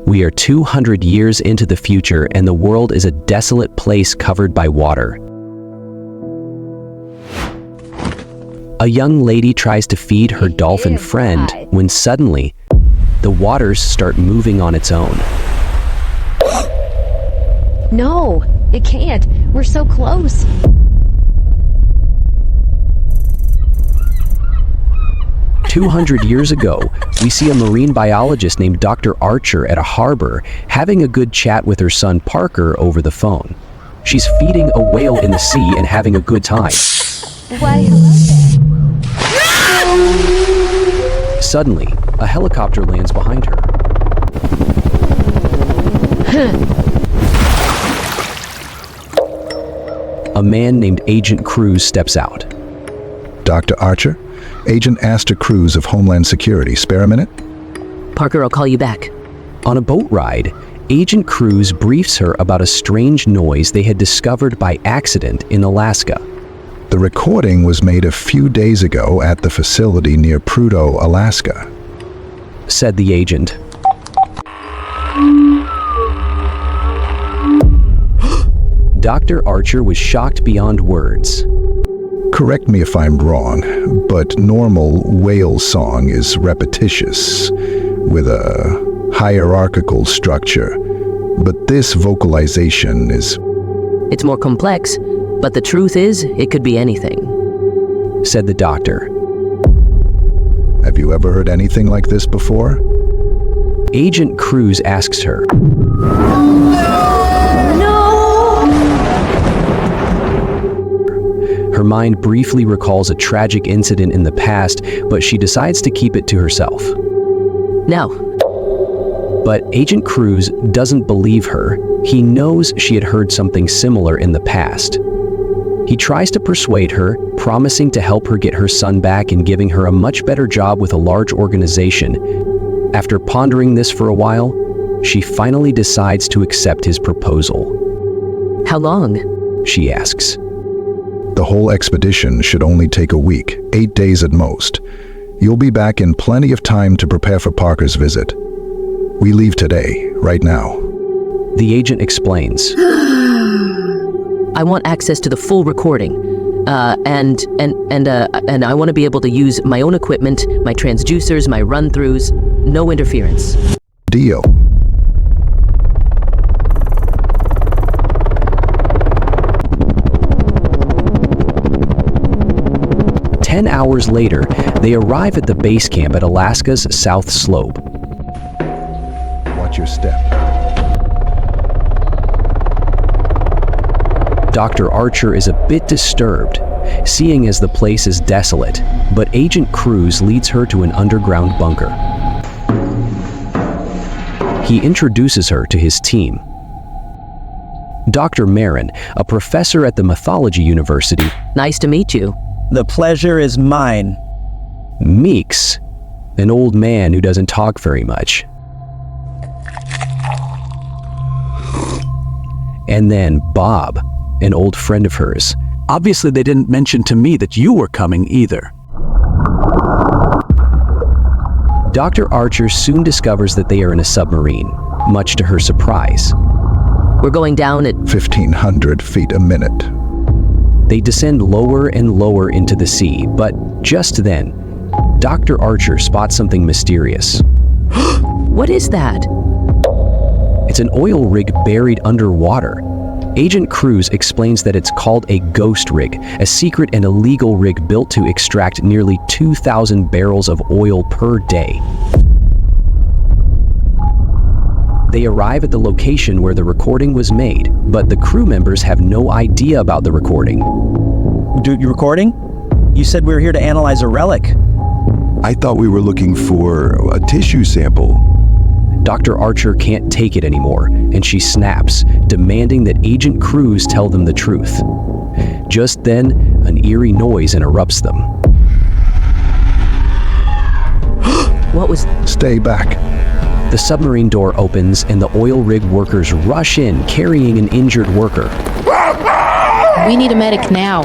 We are 200 years into the future and the world is a desolate place covered by water. A young lady tries to feed her dolphin friend when suddenly, the waters start moving on its own. No, it can't. We're so close. "200 years ago, we see a marine biologist named Dr. Archer at a harbor having a good chat with her son Parker over the phone. She's feeding a whale in the sea and having a good time. Why, hello there. Suddenly, a helicopter lands behind her. A man named Agent Cruz steps out. Dr. Archer, Agent Astor Cruz of Homeland Security. Spare a minute? Parker, I'll call you back. On a boat ride, Agent Cruz briefs her about a strange noise they had discovered by accident in Alaska. The recording was made a few days ago at the facility near Prudhoe, Alaska, said the agent. Dr. Archer was shocked beyond words. Correct me if I'm wrong, but normal whale song is repetitious, with a hierarchical structure. But this vocalization is... It's more complex, but the truth is, it could be anything, said the doctor. Have you ever heard anything like this before? Agent Cruz asks her. Her mind briefly recalls a tragic incident in the past, but she decides to keep it to herself. No. But Agent Cruz doesn't believe her. He knows she had heard something similar in the past. He tries to persuade her, promising to help her get her son back and giving her a much better job with a large organization. After pondering this for a while, she finally decides to accept his proposal. How long? She asks. The whole expedition should only take a week, 8 days at most. You'll be back in plenty of time to prepare for Parker's visit. We leave today, right now. The agent explains. I want access to the full recording, and I want to be able to use my own equipment, my transducers, my run-throughs, no interference. Deal. Ten hours later, they arrive at the base camp at Alaska's South Slope. Watch your step. Dr. Archer is a bit disturbed, seeing as the place is desolate, but Agent Cruz leads her to an underground bunker. He introduces her to his team. Dr. Marin, a professor at the Mythology University. Nice to meet you. The pleasure is mine. Meeks, an old man who doesn't talk very much. And then Bob, an old friend of hers. Obviously, they didn't mention to me that you were coming either. Dr. Archer soon discovers that they are in a submarine, much to her surprise. We're going down at 1,500 feet a minute. They descend lower and lower into the sea, but just then, Dr. Archer spots something mysterious. What is that? It's an oil rig buried underwater. Agent Cruz explains that it's called a ghost rig, a secret and illegal rig built to extract nearly 2,000 barrels of oil per day. They arrive at the location where the recording was made, but the crew members have no idea about the recording. Dude, you recording? You said we were here to analyze a relic. I thought we were looking for a tissue sample. Dr. Archer can't take it anymore, and she snaps, demanding that Agent Cruz tell them the truth. Just then, an eerie noise interrupts them. What was... Stay back. The submarine door opens and the oil rig workers rush in carrying an injured worker. We need a medic now.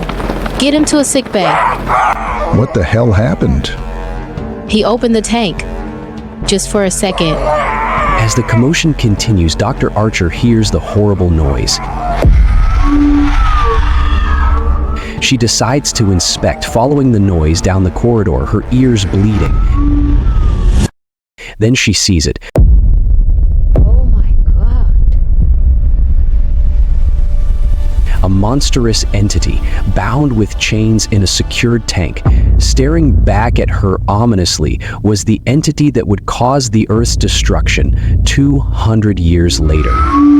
Get him to a sick bay. What the hell happened? He opened the tank. Just for a second. As the commotion continues, Dr. Archer hears the horrible noise. She decides to inspect, following the noise down the corridor, her ears bleeding. Then she sees it. Oh my god. A monstrous entity, bound with chains in a secured tank. Staring back at her ominously was the entity that would cause the Earth's destruction 200 years later.